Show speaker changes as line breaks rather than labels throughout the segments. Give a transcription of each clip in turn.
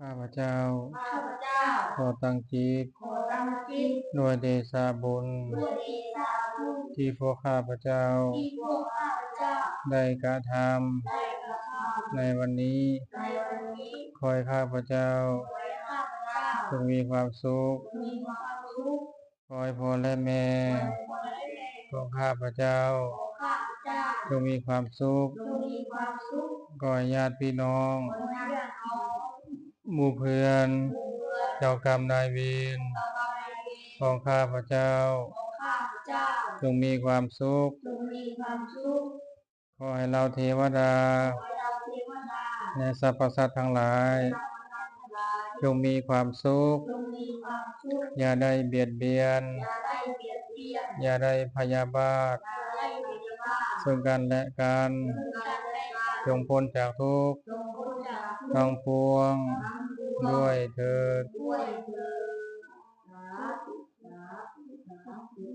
ข้าพเจ้า
ข้าพเจ้า
ขอตั้งจิต
ขอตั้งจิต
ด้วยเดชะบุญ
ด้วยเดชะบุญ
ที่พวกข้าพเจ้า
ที่พวกข้าพเจ้า
ได้กระท
ได้กระท
ำในวันนี้
ำในวันนี้
ขอให้ข้าพเจ้า
ขอให้ข้าพเจ้า
จงมีความสุข
มีความสุข
ขอให้พ่อและแม่
ขอให้พ่อและแม่
ของข้าพเจ้า
ของข้าพเจ้า
จงมีความสุข
จงมีความสุข
ขอให้ญาติพี่น้อง
ขอให้ญาติน้อง
หมู่เพื่อน
หมู่เพื่อน
เจ้ากรรมนายเวร
เจ้ากรรมนายเวร
ของข้าพเจ้า
ของข้าพเจ้า
จงมีความสุข
จงมีความสุข
ขอให้เราเทวดา
ขอให้เราเทวดา
และสรรพสัตว์ทั้งหลาย
และเราทั้งหลาย
จงมีความสุข
จงมีความสุข
อย่าได้เบียดเบียน
อย่าได้เบียดเบียน
อย่าได้พยาบาท
อย่าได้พยาบาท
ซึ่งกันและกัน
ซึ่งกันและกัน
จงพ้นจากทุกข์
จงพ้นจากทุก
ทั้ง
ข์
ปวง
ทั้งปวง
ด้วยเถิด
ด้วยเถิดสาธุสาธุสาธุ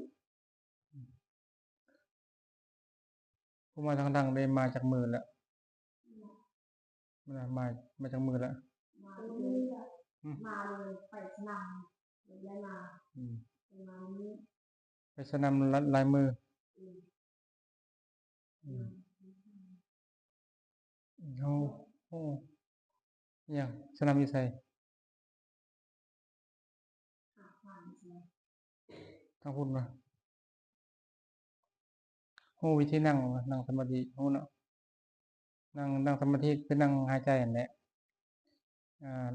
ผู้มาทางดังได้มาจากมือแล้วมาจากมือแล้ว
มาเลยมาเลยไปสนามเลยมามานี้
ไปสนามลายมือโอ้โหอย่างสนามวิสัยทั้งพูดมาโอ้วิธีนั่งสมาธิโอ้เนาะนั่งสมาธิคือนั่งหายใจอย่างนี้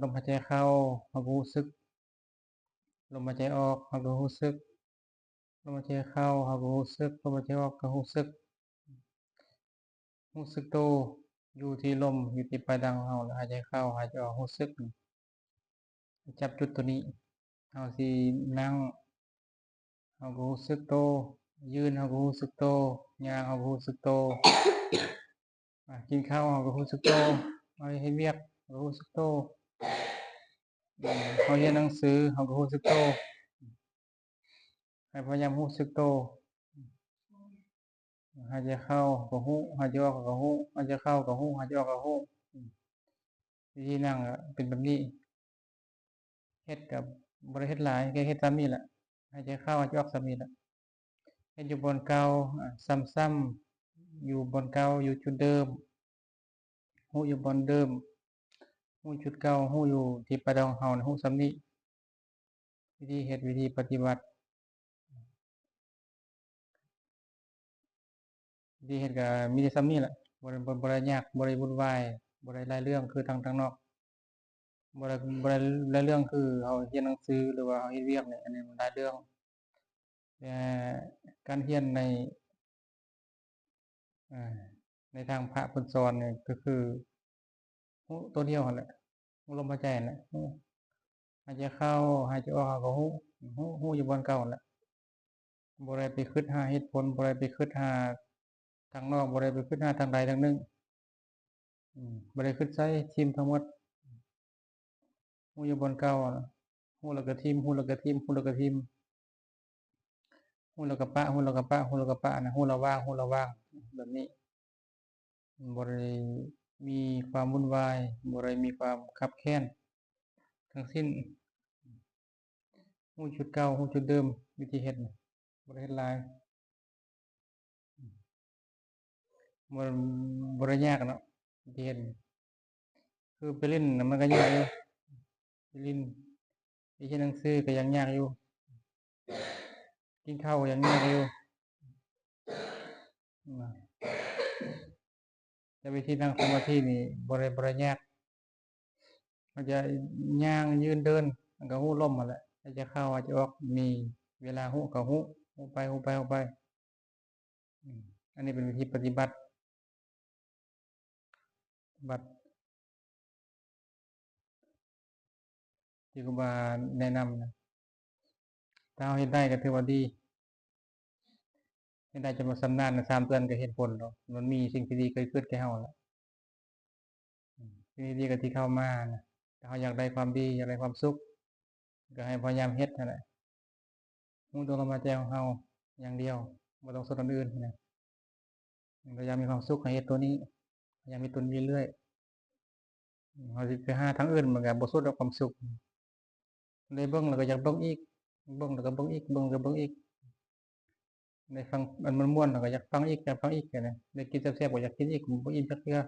ลมหายใจเข้าเราก็รู้สึกลมหายใจออกเราก็รู้สึกลมหายใจเข้าเราก็รู้สึกลมหายใจออกก็รู้สึกโตอยู่ที่ลมอยู่ที่ปลายดังเราหายใจเข้าหายใจออกรู้สึกจับจุดตัวนี้เอาสินั่งเราก็รู้สึกโตยืนเราก็รู้สึกโตย่างเราก็รู้สึกโตกินข้าวเราก็รู้สึกโตเอาให้เวียกเราก็รู้สึกโตเขาเรียนหนังสือเขาก็รู้สึกโตให้พยายามรู้สึกโตหายใจเข้าก็หูหายใจออกก็หูหายใจเข้าก็หูหายใจออกก็หูวิธีนั่งเป็นแบบนี้เฮ็ดกับบริเฮ็ดหลายแค่เฮ็ดซ้ำนี่แหละหายใจเข้าหายใจออกซ้ำนี่แหละเฮ็ดอยู่บนเก่าซ้ำๆอยู่บนเก่าอยู่จุดเดิมหูอยู่บนเดิมหูจุดเก่าหูอยู่ที่ปลายดองเฮาหูซ้ำนี้วิธีเฮ็ดวิธีปฏิบัติวิธีเฮ็ดก็มีแต่ซ้ำนี่แหละบ่ได้ยากบ่ได้วุ่นวายบ่ได้หลายเรื่องคือทางนอกบ่ได้หลายเรื่องคือเฮาเรียนหนังสือหรือว่าเฮาเฮ็ดเวียกเนี่ยอันนี้มันหลายเรื่องแต่การเรียนในทางพระเพิ่นสอนเนี่ยก็คือฮู้ตัวเดียวนั่นแหละฮู้ลมหายใจนั่นแหละฮู้หายใจเข้าหายใจออกก็ฮู้อยู่บนเก่านั่นแหละบ่ได้ไปคิดหาเหตุผลบ่ได้ไปคิดหาทางนอกบ่ได้ไปคิดหาทางใดทางหนึ่งบ่ได้คิดใส่ทิ่มทั้งหมดฮู้อยู่บนเก่าฮู้แล้วก็ทิ่มฮู้แล้วก็ทิ่มฮู้แล้วก็ทิ่มฮู้แล้วก็ปะฮู้แล้วก็ปะฮู้แล้วก็ปะนะฮู้แล้ววางฮู้แล้ววางแบบนี้บ่ได้มีความวุ่นวายบ่ได้มีความคับแค้นทั้งสิ้นฮู้จุดเก่าฮู้จุดเดิมวิธีเฮ็ดบ่ได้เฮ็ดหลายบ่บ่ได้ยากเนาะวิธีเฮ็ดคือไปเล่นน่ะมันก็ยากอยู่ไปเล่นไปเรียนหนังสือก็ยังยากอยู่กินข้าวก็ยังยากอยู่แต่วิธีนั่งสมาธินี่บ่ได้ยากมันจะย่างยืนเดินมันก็ฮู้ลมนั่นแหละหายใจเข้าหายใจออกมีเวลาฮู้ก็ฮู้ไปอันนี้เป็นวิธีปฏิบัติที่ครูบาแนะนำนะถ้าเราเฮ็ดได้ก็ถือว่าดีเฮ็ดได้จนว่าชำนาญน่ะ3 เดือนก็เห็นผลแล้วมันมีสิ่งที่ดีเกิดขึ้นแก่เราแล้วสิ่งที่ดีก็ที่เข้ามานะถ้าเราอยากได้ความดีอยากได้ความสุขก็ให้พยายามเฮ็ดนั่นแหละรู้ตัวลมหายใจของเราอย่างเดียวบ่ต้องสนอันอื่นนะพยายามมีความสุขให้เฮ็ดตัวนี้พยายามมีตัวนี้เรื่อย เขาสิไปหาทางอื่นมันก็บ่สุดดอกความสุขได้เบิ่งแล้วก็อยากเบิ่งอีกเบิ่งแล้วก็เบิ่งอีกเบิ่งแล้วเบิ่งอีกได้ฟังมันม่วนแล้วก็อยากฟังอีกอยากฟังอีกแค่นั้นได้กินแซ่บๆก็อยากกินอีกบ่อิ่มจักเทื่อ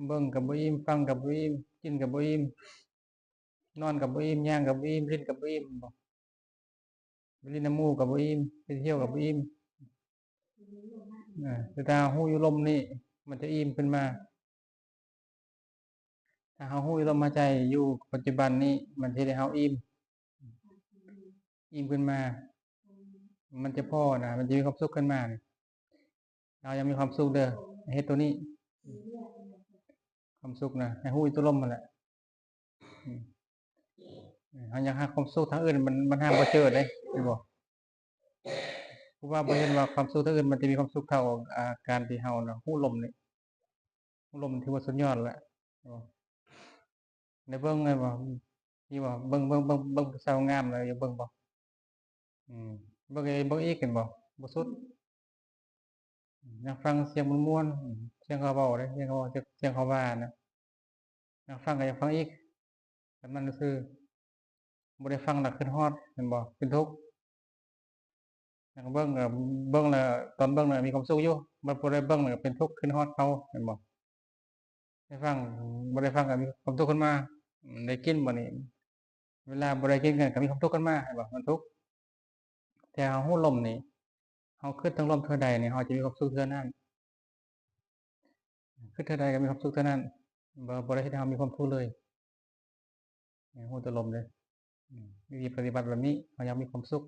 เบิ่งก็บ่อิ่มฟังก็บ่อิ่มกินก็บ่อิ่มนอนก็บ่อิ่มย่างก็บ่อิ่มลิ้นก็บ่อิ่มไปลิ้นน้ำหมู่ก็บ่อิ่มไปเที่ยวก็บ่อิ่มแต่ถ้าฮู้อยู่ลมนี่มันจะอิ่มขึ้นมาถ้าเฮาฮู้อยู่ลมหายใจอยู่ปัจจุบันนี้มันสิเฮ็ดให้เฮาอิ่มขึ้นมามันจะพอนะมันจะมีความสุขขึ้นมาเรายังมีความสุขเด้อเฮ็ดตัวนี้ความสุขนะให้ฮู้อยู่ตัวลมนั่นแหละเฮาอยากหาความสุขทางอื่นมันหาบ่เจอเด้เห็นบ่เพราะว่าบ่เห็นว่าความสุขทางอื่นมันจะมีความสุขเท่าการที่เฮาน่ะฮู้ลมนี่ฮู้ลมถือว่าสุดยอดแล้วได้เบิ่งเลยบ่ที่ว่าเบิ่งผู้สาวงามแล้วอย่าเบิ่งบ่เบิ่งอีกเห็นบ่บ่สุดอยากฟังเสียงม่วนๆเสียงเขาเว้าเด้เสียงเขาเว้าเสียงเขาว่านะอยากฟังก็อยากฟังอีกแบบนั้นซื่อบ่ได้ฟังแล้วคิดฮอดเห็นบ่เป็นทุกข์อยากเบิ่งก็เบิ่งแล้วตอนเบิ่งน่ะมีความสุขอยู่บ่ได้เบิ่งแล้วก็เป็นทุกข์คิดฮอดเขาเห็นบ่ได้ฟังบ่ได้ฟังก็มีความทุกข์ขึ้นมาได้กินบัดนี้เวลาบ่ได้กินก็มีความทุกข์ขึ้นมาเห็นบ่มันทุกข์แต่เฮาฮู้ลมนี่เฮาคิดถึงลมเทื่อใดนี่เฮาจะมีความสุขเทื่อนั้นคิดเทื่อใดก็มีความสุขเทื่อนั้นบ่ได้เฮ็ดให้เฮามีความทุกข์เลยให้ฮู้แต่ลมเด้อวิธีปฏิบัติแบบนี้เฮาอยากมีความสุข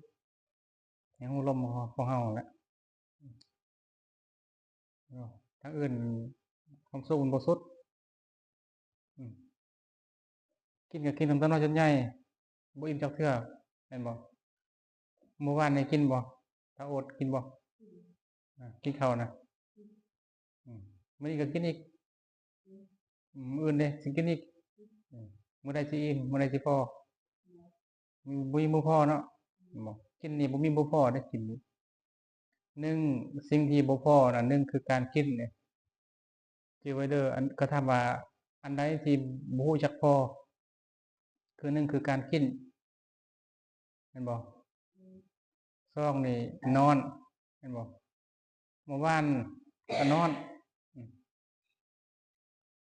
ให้ฮู้ลมของเฮานั่นแหละทางอื่นความสุขมันบ่สุดกินก็กินตั้งแต่น้อยจนใหญ่บ่อิ่มจักเทื่อแม่นบ่เมื่อวานนี่กินบ่ถ้าอดกินบ่กินข้าวน่ะมื้อนี้ก็กินอีกมื้ออื่นเด้สิกินอีกมื้อใดสิอิ่มมื้อใดสิพอบ่มีมื้อพอเนาะบ่กินนี่บ่มีมื้อพอเด้กินนี่สิ่งที่บ่พอน่ะคือการกินนี่จื้อไว้เด้อเขาถามว่าอันใดที่บ่รู้จักพอคือคือการกินแม่นบ่2นี่นอนแม่นบ่เมื่อวานก็นอน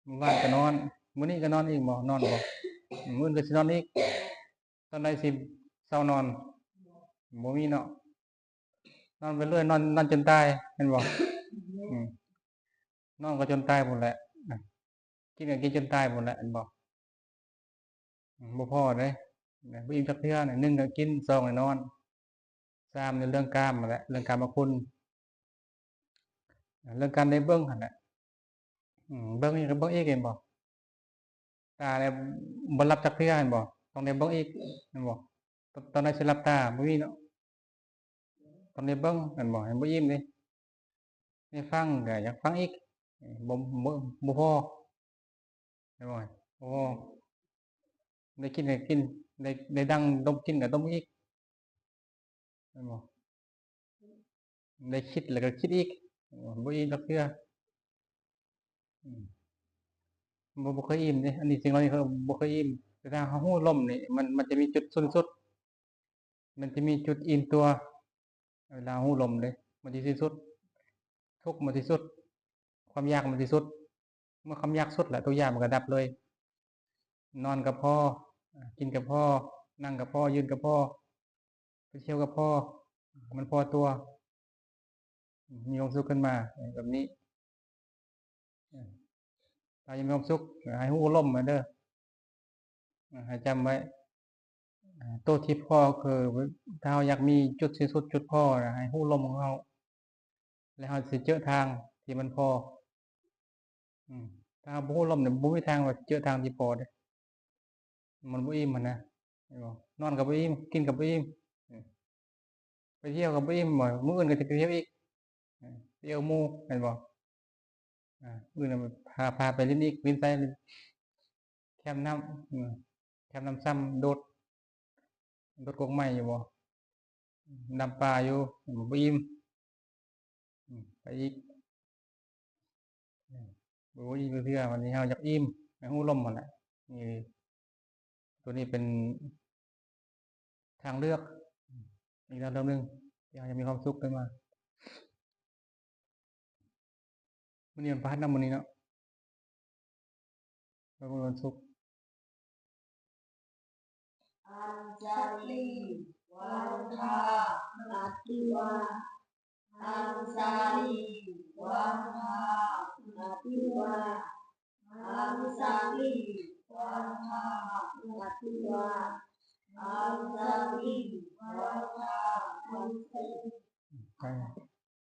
เมื่อวานก็นอนมื้อนี้ก็นอนอีกบ่นอนบ่มื้ออื่นก็สินอนอีกตอนใดสิเซานอนบ่มีเนาะนอนไปเรื่อยนอนจนตายแม่นบ่นอนก็จนตายพุ่นแหละกินก็กินจนตายพุ่นแหละแม่นบ่บ่พอเด้บ่อิ่มจักเทื่อนี่1ก็กิน2ก็นอน3นี่เรื่องกามนั่นแหละเรื่องกามคุณเรื่องการได้เบิ่งหั่นแหละเบิ่งอีกก็เบิ่งอีกเห็นบ่ตาเนี่ยบ่หลับจักเทื่อเห็นบ่ต้องได้เบิ่งอีกแม่นบ่ตอนใดสิหลับตาบ่มีเนาะต้องได้เบิ่งแม่นบ่ให้บ่อิ่มเด้ได้ฟังก็อยากฟังอีกบ่บ่พอแม่นบ่บ่พอได้กินก็กินได้ดังดมกินก็ดมอีกแม่นบ่ได้คิดแล้วก็คิดอีกบ่อิ่มจักเทื่อบ่เคยอิ่มเด้อันนี้สิ่งเหล่านี้คือบ่เคยอิ่มแต่ถ้าเรารู้ลมนี่มันจะมีจุดสูงสุดมันจะมีจุดอิ่มตัวเวลารู้ลมเด้มันสิสิ้นสุดทุกข์มันสิสุดความอยากมันสิสุดเมื่อความอยากสุดแล้วทุกอย่างมันก็ดับเลยนอนก็พอกินก็พอนั่งก็พอยืนก็พอไปเที่ยวก็พอมันพอตัวมีความสุขขึ้นมาแบบนี้ถ้ายังมีความสุขให้รู้ลมเด้อให้จำไว้ตัวที่พอคือถ้าเราอยากมีจุดสิ้นสุดจุดพอนะให้รู้ลมของเราแล้วเราสิเจอทางที่มันพอถ้าเราบ่รู้ลมเนี่ยบ่มีทางว่าเจอทางที่พอเด้มันบ่อิ่มนะเห็นบ่นอนก็บ่อิ่มกินก็บ่อิ่มไปเที่ยวก็บ่อิ่มมื้ออื่นก็สิไปเที่ยวอีกไปเที่ยวหมู่แม่นบ่มื้อนั้นพาไปลินอีกลินไปแคมป์น้ำแคมป์น้ำซ้ำโดดกกไม้อยู่บ่ดำป่าอยู่บ่อิ่มไปอีก บ่อิ่มเทื่อวันนี้เฮาอยากอิ่มให้ฮู้ล่มหั่นแหละนี่ตัวนี้เป็นทางเลือกอีกระดับหนึ่งที่เราจะมีความสุขขึ้นมามื้อนี้วันพฤหัสนำมื้อนี้เนาะแล้วก็วันศุกร์
อัญชลีวันทานัตติวาอัญชลีวันทานัตติวา